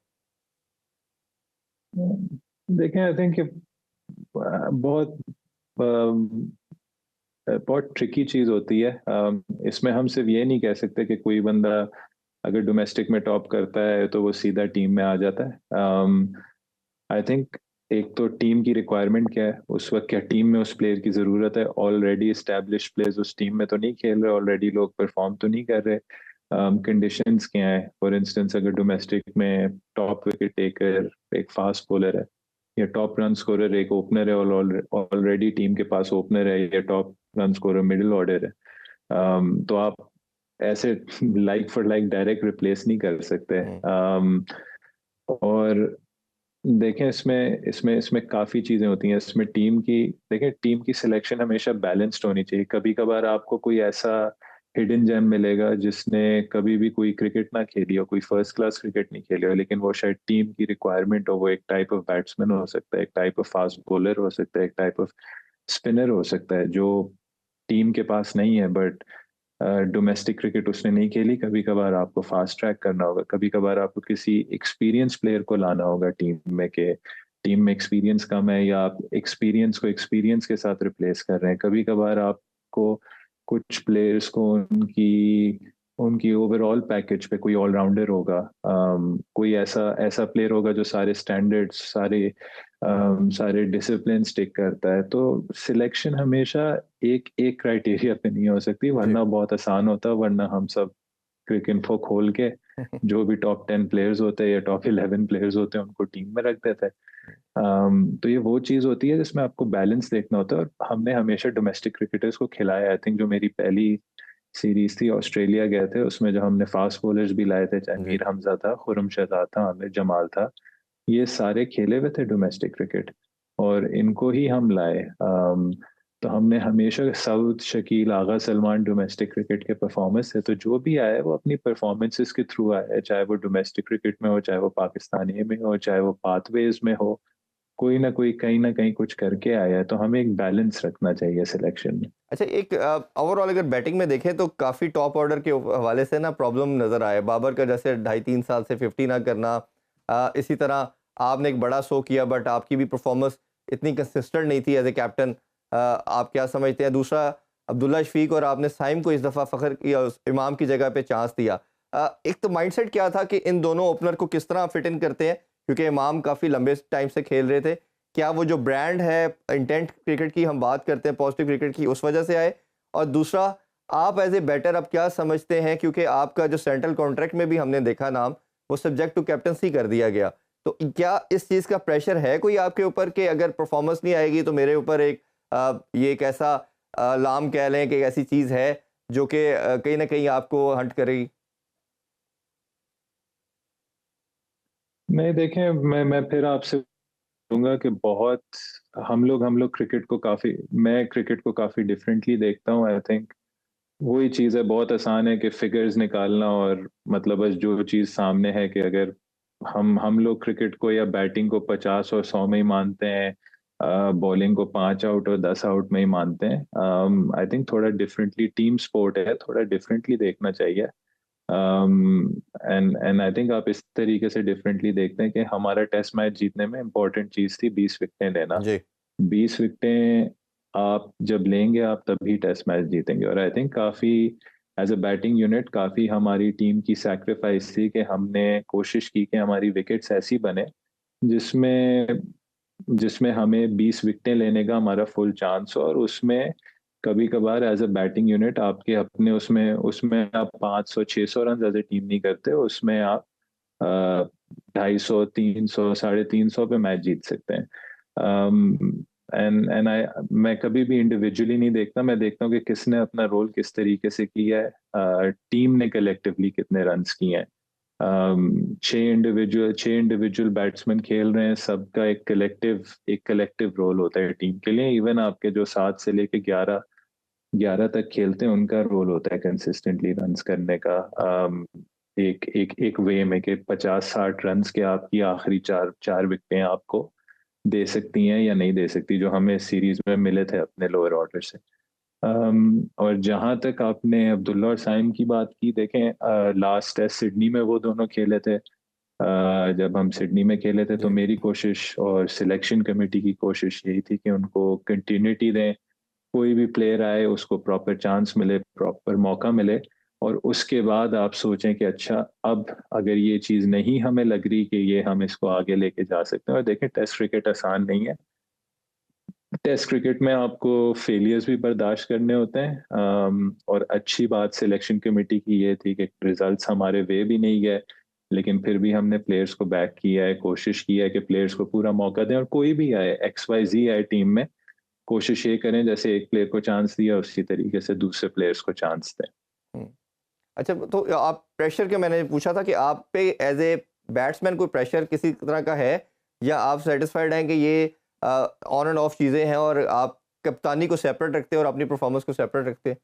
देखें, आई थिंक बहुत बहुत ट्रिकी चीज होती है। इसमें हम सिर्फ ये नहीं कह सकते कि कोई बंदा अगर डोमेस्टिक में टॉप करता है तो वो सीधा टीम में आ जाता है। आई थिंक एक तो टीम की रिक्वायरमेंट क्या है उस वक्त, क्या टीम में उस प्लेयर की जरूरत है, ऑलरेडी एस्टैब्लिश प्लेयर्स उस टीम में तो नहीं खेल रहे, ऑलरेडी लोग परफॉर्म तो नहीं कर रहे। कंडीशंस क्या है, फॉर इंस्टेंस अगर डोमेस्टिक में टॉप विकेट टेकर एक फास्ट बॉलर है, या टॉप रन स्कोरर एक ओपनर है, और ऑलरेडी टीम के पास ओपनर है, या top run scorer middle order है, तो आप ऐसे like for like direct replace नहीं कर सकते। हुँ। और देखें, इसमें इसमें इसमें काफी चीजें होती हैं इसमें। टीम की, देखें, टीम की सिलेक्शन हमेशा बैलेंस्ड होनी चाहिए। कभी कभार आपको कोई ऐसा हिडन जेम मिलेगा जिसने कभी भी कोई क्रिकेट ना खेली हो, कोई फर्स्ट क्लास क्रिकेट नहीं खेली हो, लेकिन वो शायद टीम की रिक्वायरमेंट हो, वो एक टाइप ऑफ बैट्समैन हो सकता है, एक टाइप ऑफ फास्ट बॉलर हो सकता है, एक टाइप ऑफ स्पिनर हो सकता है जो टीम के पास नहीं है। बट डोमेस्टिक क्रिकेट उसने नहीं खेली, कभी कभार आपको फास्ट ट्रैक करना होगा, कभी कभार आपको किसी एक्सपीरियंस प्लेयर को लाना होगा टीम में, के टीम में एक्सपीरियंस कम है या आप एक्सपीरियंस को एक्सपीरियंस के साथ रिप्लेस कर रहे हैं। कभी कभार आपको कुछ प्लेयर्स को उनकी उनकी ओवरऑल पैकेज पे कोई ऑलराउंडर होगा, कोई ऐसा ऐसा प्लेयर होगा जो सारे स्टैंडर्ड्स, सारे डिसिप्लिन स्टिक करता है। तो सिलेक्शन हमेशा एक एक क्राइटेरिया पे नहीं हो सकती, जी। वरना बहुत आसान होता, वरना हम सब क्रिक इन्फो खोल के जो भी टॉप 10 प्लेयर्स होते हैं या टॉप 11 प्लेयर्स होते हैं उनको टीम में रख देते हैं। तो ये वो चीज होती है जिसमें आपको बैलेंस देखना होता है, और हमने हमेशा डोमेस्टिक क्रिकेटर्स को खिलाया। आई थिंक जो मेरी पहली सीरीज थी, ऑस्ट्रेलिया गए थे, उसमें जो हमने फास्ट बॉलर्स भी लाए थे, चाहे जी। मीर हमजा था, खुरम शहजाद था, आमिर जमाल था, ये सारे खेले हुए थे डोमेस्टिक क्रिकेट, और इनको ही हम लाए। तो हमने हमेशा साउथ शकील, आगा सलमान डोमेस्टिक क्रिकेट के परफॉर्मेंस है, तो जो भी आया है वो अपनी परफॉर्मेंसेस के थ्रू आया है, चाहे वो डोमेस्टिक क्रिकेट में हो, चाहे वो पाकिस्तानी में हो, चाहे वो पाथवेज में हो, कोई ना कोई कहीं ना कहीं कुछ करके आया है। तो हमें एक बैलेंस रखना चाहिए सिलेक्शन में। अच्छा, एक ओवरऑल अगर बैटिंग में देखें तो काफ़ी टॉप ऑर्डर के हवाले से ना प्रॉब्लम नज़र आए। बाबर का जैसे 2.5-3 साल से 50 ना करना, इसी तरह आपने एक बड़ा शो किया बट आपकी भी परफॉर्मेंस इतनी कंसिस्टेंट नहीं थी एज ए कैप्टन। आप क्या समझते हैं? दूसरा, अब्दुल्ला शफीक और आपने साइम को इस दफ़ा फ़ख्र किया, उस इमाम की जगह पे चांस दिया। एक तो माइंडसेट क्या था कि इन दोनों ओपनर को किस तरह फिट इन करते हैं, क्योंकि इमाम काफ़ी लंबे टाइम से खेल रहे थे। क्या वो जो ब्रांड है, इंटेंट क्रिकेट की हम बात करते हैं, पॉजिटिव क्रिकेट की, उस वजह से आए? और दूसरा, आप एज ए बैटर अब क्या समझते हैं, क्योंकि आपका जो सेंट्रल कॉन्ट्रैक्ट में भी हमने देखा नाम, वो सब्जेक्ट टू कैप्टनसी कर दिया गया, तो क्या इस चीज़ का प्रेशर है कोई आपके ऊपर कि अगर परफॉर्मेंस नहीं आएगी तो मेरे ऊपर एक ये एक ऐसा लाम कह लें कि एक ऐसी चीज़ है जो कि कहीं ना कहीं आपको हंट करेगी? नहीं, देखें, मैं फिर आपसे कहूंगा कि बहुत हम लोग क्रिकेट को काफी मैं क्रिकेट को काफी डिफरेंटली देखता हूँ। आई थिंक वही चीज़ है, बहुत आसान है कि फिगर्स निकालना, और मतलब बस जो चीज़ सामने है कि अगर हम लोग क्रिकेट को या बैटिंग को 50 और 100 में ही मानते हैं, बॉलिंग को 5 आउट और 10 आउट में ही मानते हैं। आई थिंक थोड़ा डिफरेंटली, टीम स्पोर्ट है, थोड़ा डिफरेंटली देखना चाहिए। एंड आई थिंक आप इस तरीके से डिफरेंटली देखते हैं कि हमारा टेस्ट मैच जीतने में इम्पोर्टेंट चीज़ थी 20 विकेटें लेना। जी। 20 विकेटें आप जब लेंगे, आप तभी टेस्ट मैच जीतेंगे। और आई थिंक काफ़ी एज अ बैटिंग यूनिट काफ़ी हमारी टीम की सैक्रिफाइस थी कि हमने कोशिश की कि हमारी विकेट्स ऐसी बने जिसमें जिसमें हमें 20 विकेटें लेने का हमारा फुल चांस हो। और उसमें कभी कभार एज अ बैटिंग यूनिट आपके अपने उसमें उसमें आप 500 600 रन एज ए टीम नहीं करते, उसमें आप 250 300 350 पे मैच जीत सकते हैं। एंड आई मैं कभी भी इंडिविजुअली नहीं देखता, मैं देखता हूँ कि किसने अपना रोल किस तरीके से किया है, टीम ने कलेक्टिवली कितने रन्स किए हैं। 6 इंडिविजुअल बैट्समैन खेल रहे हैं, सबका एक कलेक्टिव रोल होता है टीम के लिए। इवन आपके जो 7 से लेके 11 11 तक खेलते हैं, उनका रोल होता है कंसिस्टेंटली रन्स करने का। एक एक एक वे में कि 50 60 रन्स के आपकी आखिरी चार चार विकेटें आपको दे सकती हैं या नहीं दे सकती, जो हमें सीरीज में मिले थे अपने लोअर ऑर्डर से। और जहां तक आपने अब्दुल्ला और साइम की बात की, देखें लास्ट टेस्ट सिडनी में वो दोनों खेले थे। जब हम सिडनी में खेले थे तो जी। मेरी कोशिश और सिलेक्शन कमेटी की कोशिश यही थी कि उनको कंटिन्यूटी दें, कोई भी प्लेयर आए उसको प्रॉपर चांस मिले, प्रॉपर मौका मिले। और उसके बाद आप सोचें कि अच्छा, अब अगर ये चीज़ नहीं हमें लग रही कि ये हम इसको आगे लेके जा सकते हैं। और देखें, टेस्ट क्रिकेट आसान नहीं है। टेस्ट क्रिकेट में आपको फेलियर्स भी बर्दाश्त करने होते हैं। और अच्छी बात सिलेक्शन कमेटी की ये थी कि रिजल्ट्स हमारे वे भी नहीं गए, लेकिन फिर भी हमने प्लेयर्स को बैक किया है, कोशिश की है कि प्लेयर्स को पूरा मौका दें, और कोई भी आए, XYZ आए टीम में, कोशिश ये करें जैसे एक प्लेयर को चांस दिया उसी तरीके से दूसरे प्लेयर्स को चांस दें। हम्म। अच्छा, तो आप प्रेशर के, मैंने पूछा था कि आप पे एज ए बैट्समैन कोई प्रेशर किसी तरह का है, या आप सेटिस्फाइड हैं कि ये ऑन एंड ऑफ चीज़ें हैं और आप कप्तानी को सेपरेट रखते हैं और अपनी परफॉर्मेंस को सेपरेट रखते हैं?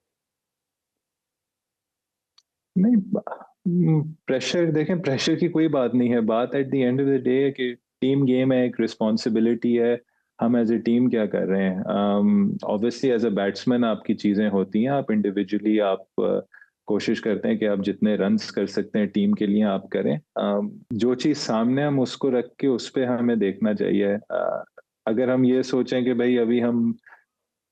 नहीं, प्रेशर, देखें, प्रेशर की कोई बात नहीं है। बात at the end of the day है कि टीम गेम है, एक रिस्पॉन्सिबिलिटी है, हम एज ए टीम क्या कर रहे हैं। ऑब्वियसली एज अ बैट्समैन आपकी चीज़ें होती हैं, आप इंडिविजुअली आप कोशिश करते हैं कि आप जितने रन्स कर सकते हैं टीम के लिए आप करें। जो चीज़ सामने हम उसको रख के उस पर हमें देखना चाहिए। अगर हम ये सोचें कि भाई अभी हम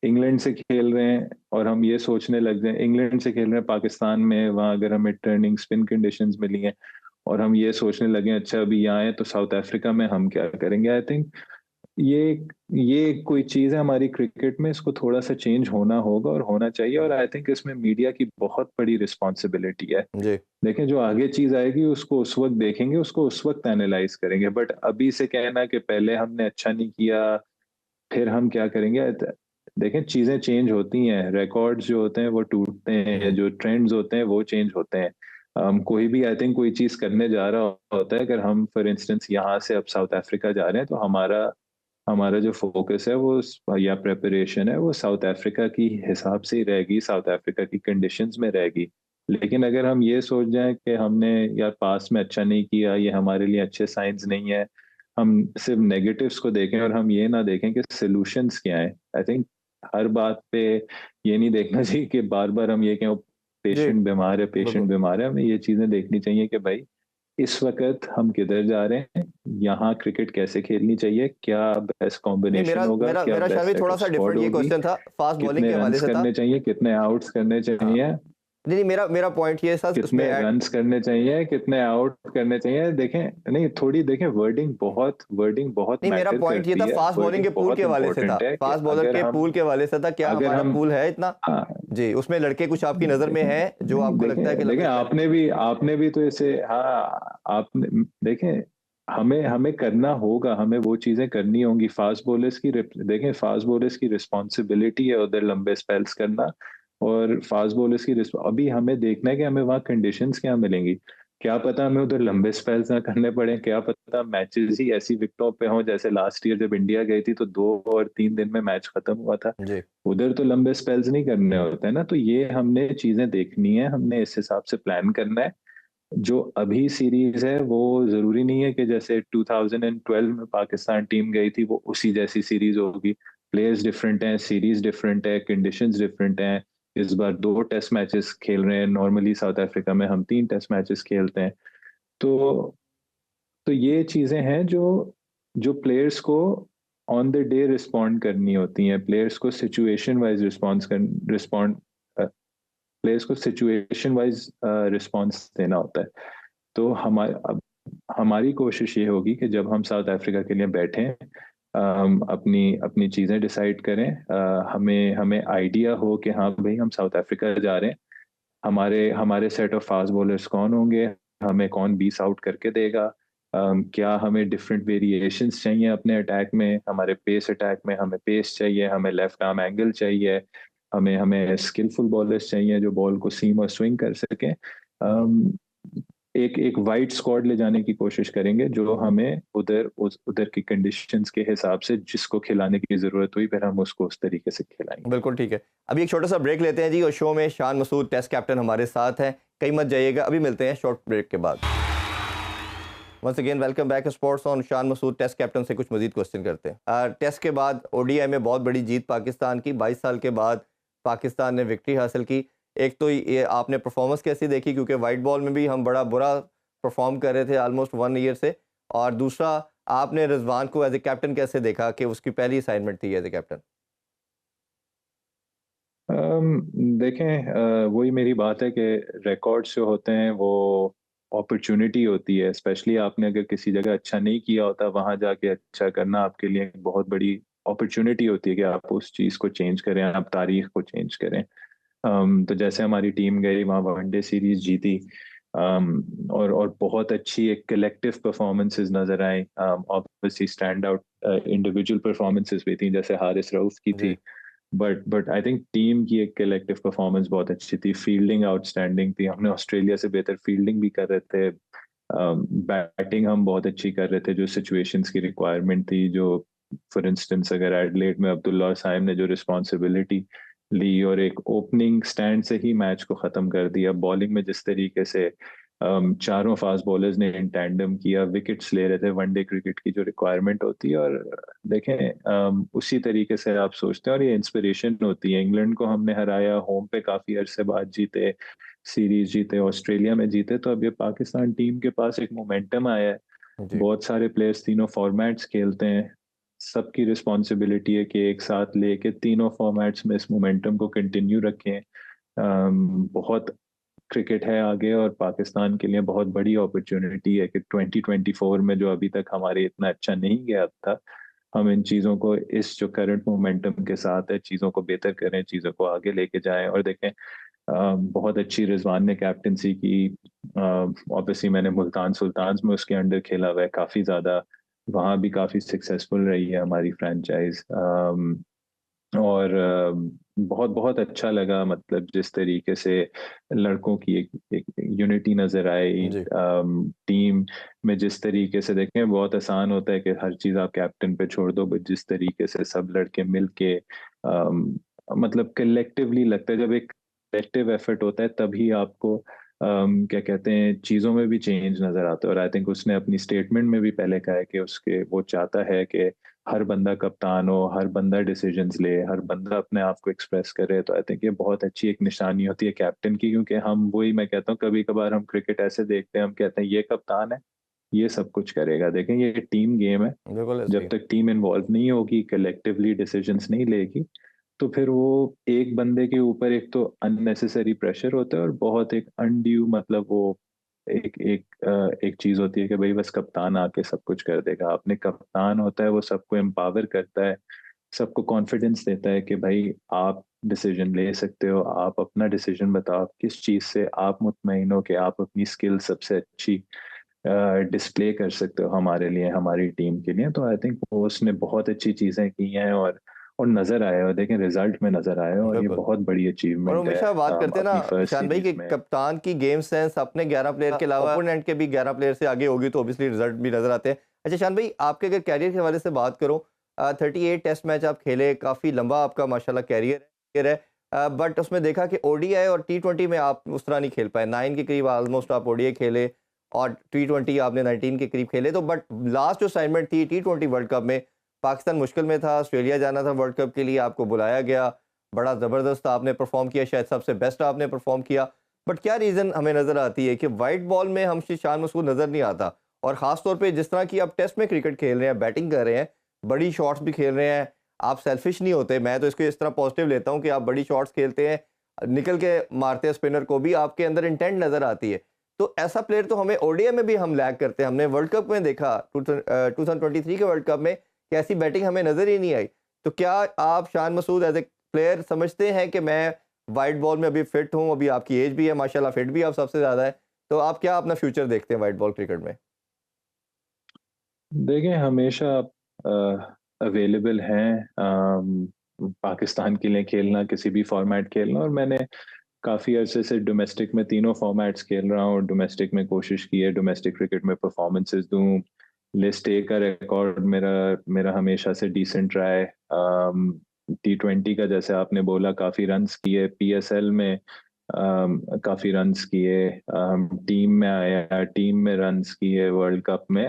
इंग्लैंड से खेल रहे हैं और हम ये सोचने लग जाए, इंग्लैंड से खेल रहे हैं पाकिस्तान में, वहां अगर हमें टर्निंग स्पिन कंडीशंस मिली हैं, और हम ये सोचने लगे अच्छा अभी यहाँ है तो साउथ अफ्रीका में हम क्या करेंगे। आई थिंक ये ये कोई चीज है हमारी क्रिकेट में, इसको थोड़ा सा चेंज होना होगा और होना चाहिए। और आई थिंक इसमें मीडिया की बहुत बड़ी रिस्पॉन्सिबिलिटी है। जी। देखें, जो आगे चीज आएगी उसको उस वक्त देखेंगे, उसको उस वक्त एनालाइज करेंगे, बट अभी से कहना कि पहले हमने अच्छा नहीं किया फिर हम क्या करेंगे। देखें, चीजें चेंज होती हैं, रिकॉर्ड्स जो होते हैं वो टूटते हैं, हम्म। जो ट्रेंड्स होते हैं वो चेंज होते हैं। कोई भी आई थिंक कोई चीज करने जा रहा होता है, अगर हम फॉर इंस्टेंस यहाँ से अब साउथ अफ्रीका जा रहे हैं, तो हमारा हमारा जो फोकस है वो या प्रेपरेशन है वो साउथ अफ्रीका की हिसाब से ही रहेगी, साउथ अफ्रीका की कंडीशंस में रहेगी। लेकिन अगर हम ये सोच जाएं कि हमने यार पास में अच्छा नहीं किया, ये हमारे लिए अच्छे साइंस नहीं है, हम सिर्फ नेगेटिव्स को देखें और हम ये ना देखें कि सॉल्यूशंस क्या है। आई थिंक हर बात पे ये नहीं देखना चाहिए कि बार बार हम ये कहें जी, पेशेंट बीमार है, पेशेंट बिल्कुल। बीमार है। हमें ये चीजें देखनी चाहिए कि भाई इस वक्त हम किधर जा रहे हैं, यहाँ क्रिकेट कैसे खेलनी चाहिए, क्या बेस्ट नहीं, कॉम्बिनेशन मेरा होगा, मेरा क्या मेरा शायद बेस्ट भी सेट थोड़ा ऑफ सा स्क्वाड डिफरेंट ये होगी, क्वेश्चन था, फास्ट बॉलिंग कितने के हवाले रन्स से था। करने चाहिए, कितने आउट्स करने हाँ। चाहिए, नहीं, नहीं, मेरा मेरा पॉइंट ये था उसमें कितने रन्स करने चाहिए, कितने आउट करने चाहिए। देखें नहीं, थोड़ी देखें, वर्डिंग बहुत नहीं, मेरा मैटर पॉइंट ये था, करती है, फास्ट बॉलिंग के वर्डिंग पूल के बहुत हवाले से था, इंपॉर्टेंट है कि फास्ट बॉलर के पूल के हवाले से था, क्या अगर हमारा हम पूल है इतना? हाँ, जी, उसमें लड़के कुछ आपकी नज़र में देखें है जो नहीं, आपको लगता है कि देखें देखें लंबे स्पेल? आपने भी तो इसे हाँ, आपने देखें, हमें हमें करना होगा, हमें वो चीजें करनी होंगी। देखें फास्ट बॉलर्स की रिस्पॉन्सिबिलिटी है उधर लंबे स्पेल्स करना, और फास्ट बॉलर्स की अभी हमें देखना है कि हमें वहाँ कंडीशंस क्या मिलेंगी। क्या पता हमें उधर लंबे स्पेल्स ना करने पड़े, क्या पता मैचेस ही ऐसी विकेटों पे हों जैसे लास्ट ईयर जब इंडिया गई थी तो 2 और 3 दिन में मैच खत्म हुआ था। जी, उधर तो लंबे स्पेल्स नहीं करने होते हैं ना, तो ये हमने चीजें देखनी है, हमने इस हिसाब से प्लान करना है। जो अभी सीरीज है वो जरूरी नहीं है कि जैसे 2012 में पाकिस्तान टीम गई थी वो उसी जैसी सीरीज होगी। प्लेयर्स डिफरेंट हैं, सीरीज डिफरेंट है, कंडीशंस डिफरेंट हैं। इस बार 2 टेस्ट मैचेस खेल रहे हैं, नॉर्मली साउथ अफ्रीका में हम 3 टेस्ट मैचेस खेलते हैं। तो तो ये चीजें हैं जो जो प्लेयर्स को ऑन द डे रिस्पॉन्ड करनी होती हैं, प्लेयर्स को सिचुएशन वाइज रिस्पॉन्ड प्लेयर्स को सिचुएशन वाइज रिस्पॉन्स देना होता है। तो हमारी कोशिश ये होगी कि जब हम साउथ अफ्रीका के लिए बैठें, अपनी अपनी चीज़ें डिसाइड करें, हमें हमें आइडिया हो कि हाँ भाई हम साउथ अफ्रीका जा रहे हैं, हमारे हमारे सेट ऑफ फास्ट बॉलर्स कौन होंगे, हमें कौन 20 आउट करके देगा, क्या हमें डिफरेंट वेरिएशंस चाहिए अपने अटैक में, हमारे पेस अटैक में हमें पेस चाहिए, हमें लेफ्ट आर्म एंगल चाहिए, हमें हमें स्किलफुल बॉलर्स चाहिए जो बॉल को सीम और स्विंग कर सकें। अम, एक एक वाइड स्क्वाड ले जाने की कोशिश करेंगे जो हमें उधर की कंडीशंस के हिसाब से जिसको खिलाने की जरूरत हुई फिर हम उसको उस तरीके से खिलाएंगे। बिल्कुल ठीक है। अभी एक छोटा सा ब्रेक लेते हैं जी, और शो में शान मसूद टेस्ट कैप्टन हमारे साथ हैं, कहीं मत जाइएगा, अभी मिलते हैं शॉर्ट ब्रेक के बाद। Once again welcome back sports on. Shan Masood test captain से कुछ मजीद क्वेश्चन करते हैं। टेस्ट के बाद ओडीआई में बहुत बड़ी जीत पाकिस्तान की, 22 साल के बाद पाकिस्तान ने विक्ट्री हासिल की। एक तो ये आपने परफॉर्मेंस कैसी देखी, क्योंकि वाइट बॉल में भी हम बड़ा बुरा परफॉर्म कर रहे थे ऑलमोस्ट 1 ईयर से, और दूसरा आपने रिजवान को एज ए कैप्टन कैसे देखा कि उसकी पहली असाइनमेंट थी एज ए कैप्टन? देखें, वही मेरी बात है कि रिकॉर्ड्स जो होते हैं वो अपॉर्चुनिटी होती है, स्पेशली आपने अगर किसी जगह अच्छा नहीं किया होता वहां जाके अच्छा करना आपके लिए एक बहुत बड़ी अपॉर्चुनिटी होती है कि आप उस चीज को चेंज करें, आप तारीख को चेंज करें। तो जैसे हमारी टीम गई वहाँ वनडे सीरीज जीती, और बहुत अच्छी एक कलेक्टिव परफॉर्मेंसेस नजर आई। Obviously stand out individual performances भी थी जैसे हारिस रऊफ की जी, थी, बट आई थिंक टीम की एक कलेक्टिव परफॉर्मेंस बहुत अच्छी थी, फील्डिंग आउटस्टैंडिंग थी, हमने ऑस्ट्रेलिया से बेहतर फील्डिंग भी कर रहे थे, बैटिंग हम बहुत अच्छी कर रहे थे, जो सिचुएशंस की रिक्वायरमेंट थी, जो फॉर इंस्टेंस अगर एडलेड में अब्दुल्ला और साइम ने जो रिस्पॉन्सिबिलिटी ली और एक ओपनिंग स्टैंड से ही मैच को खत्म कर दिया, बॉलिंग में जिस तरीके से चारों फास्ट बॉलर्स ने इन टैंडम किया, विकेट्स ले रहे थे, वनडे क्रिकेट की जो रिक्वायरमेंट होती है। और देखें, उसी तरीके से आप सोचते हैं और ये इंस्पिरेशन होती है। इंग्लैंड को हमने हराया, होम पे काफी अरसे बाद जीते, सीरीज जीते, ऑस्ट्रेलिया में जीते, तो अब ये पाकिस्तान टीम के पास एक मोमेंटम आया है। जी, बहुत सारे प्लेयर्स तीनों फॉर्मेट्स खेलते हैं, सबकी रिस्पॉन्सिबिलिटी है कि एक साथ लेके तीनों फॉर्मेट्स में इस मोमेंटम को कंटिन्यू रखें। बहुत क्रिकेट है आगे और पाकिस्तान के लिए बहुत बड़ी अपॉर्चुनिटी है कि 2024 में जो अभी तक हमारे इतना अच्छा नहीं गया था, हम इन चीज़ों को इस जो करंट मोमेंटम के साथ है चीज़ों को बेहतर करें, चीज़ों को आगे लेके जाएं। और देखें, बहुत अच्छी रिजवान ने कैप्टनसी की। ऑब्वियसली मैंने मुल्तान सुल्तान्स में उसके अंडर खेला हुआ है काफ़ी ज़्यादा, वहाँ भी काफ़ी सक्सेसफुल रही है हमारी फ्रेंचाइज। और बहुत बहुत अच्छा लगा, मतलब जिस तरीके से लड़कों की एक यूनिटी नजर आई। जी। टीम में जिस तरीके से देखें, बहुत आसान होता है कि हर चीज आप कैप्टन पे छोड़ दो, बट जिस तरीके से सब लड़के मिलके मतलब कलेक्टिवली लगता है, जब एक कलेक्टिव एफर्ट होता है तभी आपको क्या कहते हैं, चीजों में भी चेंज नजर आता है। और आई थिंक उसने अपनी स्टेटमेंट में भी पहले कहा है कि उसके वो चाहता है कि हर बंदा कप्तान हो, हर बंदा डिसीजंस ले, हर बंदा अपने आप को एक्सप्रेस करे। तो आई थिंक ये बहुत अच्छी एक निशानी होती है कैप्टन की, क्योंकि हम वही, मैं कहता हूँ, कभी कभार हम क्रिकेट ऐसे देखते हैं, हम कहते हैं ये कप्तान है, ये सब कुछ करेगा। देखें, ये टीम गेम है। बिल्कुल ऐसे जब ही। तक टीम इन्वॉल्व नहीं होगी, कलेक्टिवली डिसीजंस नहीं लेगी, तो फिर वो एक बंदे के ऊपर एक तो अननेसेसरी प्रेशर होता है, और बहुत एक अनड्यू, मतलब वो एक चीज होती है कि भाई बस कप्तान आके सब कुछ कर देगा। अपने कप्तान होता है, वो सबको एम्पावर करता है, सबको कॉन्फिडेंस देता है कि भाई आप डिसीजन ले सकते हो, आप अपना डिसीजन बताओ, आप किस चीज से आप मुतमईन हो कि आप अपनी स्किल सबसे अच्छी डिस्प्ले कर सकते हो हमारे लिए, हमारी टीम के लिए। तो आई थिंक वो उसने बहुत अच्छी चीजें की हैं, और नजर आया, और देखें रिजल्ट में नजर आया, और ये बिल्कुल। बहुत बड़ी और अचीवमेंट है हमेशा बात करते हैं ना अपनी फर्स्ट ईशान भाई सीरीज कि में। कप्तान की गेम सेंस अपने 11 प्लेयर के अलावा ओपोनेंट के भी 11 प्लेयर से आगे होगी तो ऑब्वियसली रिजल्ट भी नजर आते हैं। अच्छा ईशान भाई, आपके अगर कैरियर के हवाले से बात करो, 38 टेस्ट मैच आप खेले, काफ़ी लंबा आपका माशाल्लाह कैरियर है, बट उसमें देखा कि ओडीआई और टी20 में आप उस तरह नहीं खेल पाए। 9 के करीब ऑलमोस्ट आप ओडीआई खेले और टी20 आपने 19 के करीब खेले, तो बट लास्ट जो असाइनमेंट थी टी20 वर्ल्ड कप में, पाकिस्तान मुश्किल में था, ऑस्ट्रेलिया जाना था वर्ल्ड कप के लिए, आपको बुलाया गया, बड़ा ज़बरदस्त आपने परफॉर्म किया, शायद सबसे बेस्ट आपने परफॉर्म किया। बट क्या रीज़न हमें नज़र आती है कि वाइट बॉल में हम शान मसूद नज़र नहीं आता, और ख़ास तौर पे जिस तरह की आप टेस्ट में क्रिकेट खेल रहे हैं, बैटिंग कर रहे हैं, बड़ी शॉट्स भी खेल रहे हैं, आप सेल्फिश नहीं होते। मैं तो इसको इस तरह पॉजिटिव लेता हूँ कि आप बड़ी शॉट्स खेलते हैं, निकल के मारते हैं स्पिनर को भी, आपके अंदर इंटेंट नज़र आती है। तो ऐसा प्लेयर तो हमें ओडीआई में भी हम लैग करते हैं। हमने वर्ल्ड कप में देखा 2023 के वर्ल्ड कप में कि ऐसी बैटिंग हमें नज़र ही नहीं आई। तो क्या आप Shan Masood as a player समझते हैं कि मैं वाइट बॉल में अभी फिट हूँ, अभी आपकी एज भी है माशाल्लाह, फिट भी आप सबसे ज़्यादा है, तो आप क्या अपना फ्यूचर देखते हैं वाइट बॉल क्रिकेट में? देखें, हमेशा अवेलेबल हैं पाकिस्तान के लिए खेलना, किसी भी फॉर्मेट खेलना। और मैंने काफ़ी अरसे से डोमेस्टिक में तीनों फॉर्मेट्स खेल रहा हूँ। डोमेस्टिक में कोशिश की है डोमेस्टिक क्रिकेट में परफॉर्मेंसेस दूँ। लिस्ट ए का रिकॉर्ड मेरा मेरा हमेशा से डिसेंट रहा है। टी20 का, जैसे आपने बोला, काफ़ी रन्स किए, पीएसएल में काफ़ी रन्स किए, टीम में आया, टीम में रन्स किए वर्ल्ड कप में।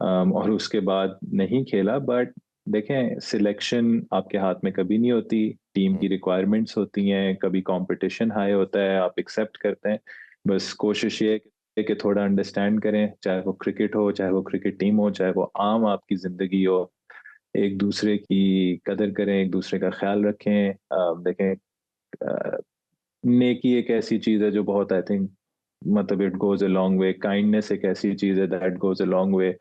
और उसके बाद नहीं खेला, बट देखें, सिलेक्शन आपके हाथ में कभी नहीं होती, टीम की हुँ, रिक्वायरमेंट्स होती हैं, कभी कंपटीशन हाई होता है, आप एक्सेप्ट करते हैं। बस कोशिश ये है कि थोड़ा अंडरस्टैंड करें, चाहे वो क्रिकेट हो, चाहे वो क्रिकेट टीम हो, चाहे वो आम आपकी ज़िंदगी हो, एक दूसरे की कदर करें, एक दूसरे का ख्याल रखें। देखें, अ, नेकी एक ऐसी चीज़ है जो बहुत, आई थिंक, मतलब it goes a long way. Kindness एक ऐसी चीज़ है that goes a long way.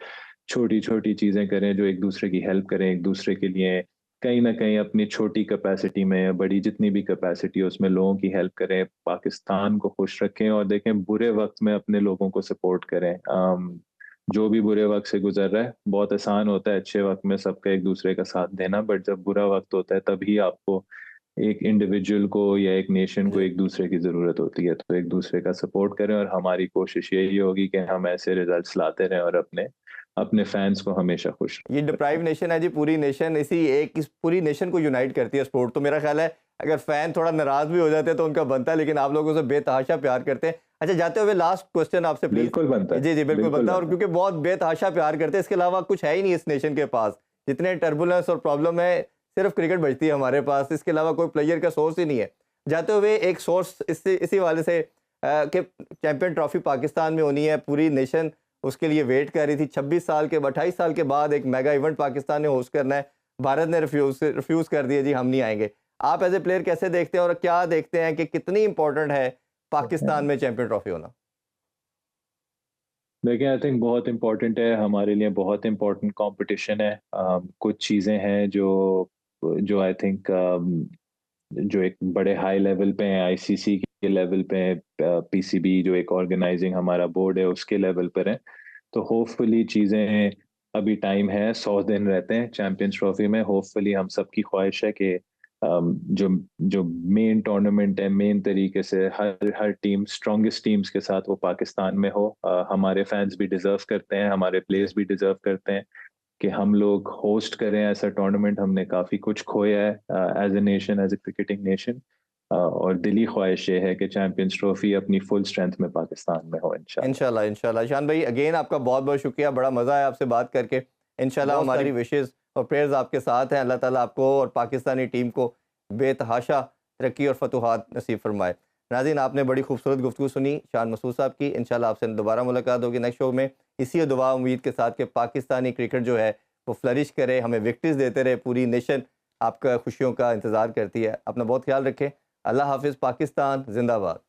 छोटी-छोटी चीज़ें करें जो एक दूसरे की हेल्प करें, एक दूसरे के लिए कहीं न कहीं अपनी छोटी कैपेसिटी में या बड़ी जितनी भी कैपेसिटी है उसमें लोगों की हेल्प करें, पाकिस्तान को खुश रखें, और देखें बुरे वक़्त में अपने लोगों को सपोर्ट करें। जो भी बुरे वक़्त से गुज़र रहा है, बहुत आसान होता है अच्छे वक़्त में सबका एक दूसरे का साथ देना, बट जब बुरा वक़्त होता है तभी आपको एक इंडिविजुअल को या एक नेशन को जी। एक दूसरे की ज़रूरत होती है। तो एक दूसरे का सपोर्ट करें, और हमारी कोशिश यही होगी कि हम ऐसे रिज़ल्ट्स लाते रहें और अपने अपने फैंस को हमेशा खुश ये रखें। डिप्राइव नेशन है जी, पूरी नेशन इसी एक इस पूरी नेशन को यूनाइट करती है स्पोर्ट। तो मेरा ख्याल है अगर फैन थोड़ा नाराज भी हो जाते हैं तो उनका बनता है, लेकिन आप लोगों से बेतहाशा प्यार करते हैं। अच्छा, जाते हुए लास्ट क्वेश्चन आपसे प्लीज। बिल्कुल बनता है, जी जी बिल्कुल बिल्कुल बनता है, और बनता है। क्योंकि बहुत बेतहाशा प्यार करते हैं, इसके अलावा कुछ है ही नहीं इस नेशन के पास। जितने टर्बुलेंस और प्रॉब्लम है, सिर्फ क्रिकेट बचती है हमारे पास, इसके अलावा कोई प्लेयर का सोर्स ही नहीं है। जाते हुए एक सोर्स इसी वाले से कि चैंपियन ट्रॉफी पाकिस्तान में होनी है, पूरी नेशन उसके लिए वेट कर रही थी। 26 साल के 28 साल के बाद एक मेगा इवेंट पाकिस्तान ने होस्ट करना है, भारत ने रिफ्यूज़ कर दिया, जी हम नहीं आएँगे। आप एज़ ए प्लेयर कैसे देखते हैं और क्या देखते हैं कि कितनी इम्पोर्टेंट है पाकिस्तान में चैंपियन ट्रॉफी होना? देखिए, आई थिंक बहुत इम्पोर्टेंट है हमारे लिए, बहुत इम्पोर्टेंट कंपटीशन है। कुछ चीज़ें हैं जो जो आई थिंक जो एक बड़े हाई लेवल पे हैं, आईसीसी के लेवल पे हैं, पीसीबी जो एक ऑर्गेनाइजिंग हमारा बोर्ड है उसके लेवल पर है। तो होपफुली चीज़ें, अभी टाइम है, 100 दिन रहते हैं चैंपियंस ट्रॉफी में। होपफुली हम सबकी ख्वाहिश है कि जो जो मेन टूर्नामेंट है, मेन तरीके से हर हर टीम स्ट्रॉन्गेस्ट टीम्स के साथ वो पाकिस्तान में हो। हमारे फैंस भी डिजर्व करते हैं, हमारे जी प्लेयर्स भी डिजर्व करते हैं कि हम लोग होस्ट करें ऐसा टूर्नामेंट। हमने काफी कुछ खोया है as a nation, as a cricketing nation, और दिली ख्वाहिश ये है कि चैंपियंस ट्रॉफी अपनी फुल स्ट्रेंथ में पाकिस्तान में हो इंशाल्लाह। इंशाल्लाह इंशाल्लाह। ईशान भाई अगेन आपका बहुत बहुत शुक्रिया, बड़ा मज़ा आया आपसे बात करके। इंशाल्लाह बहुत हमारी सारी विशेज़ और प्रेयर्स आपके साथ हैं। अल्लाह ताला आपको और पाकिस्तानी टीम को बेतहाशा तरक्की और फतूहात नसीब फरमाए। नाज़रीन, आपने बड़ी खूबसूरत गुफ्तगू सुनी शान मसूद साहब की। इंशाल्लाह आपसे दोबारा मुलाकात होगी नेक्स्ट शो में, इसी दुआ उम्मीद के साथ कि पाकिस्तानी क्रिकेट जो है वो फ्लरिश करे, हमें विक्ट्रीज देते रहे। पूरी नेशन आपका खुशियों का इंतज़ार करती है। अपना बहुत ख्याल रखें। अल्लाह हाफ़िज़। पाकिस्तान जिंदाबाद।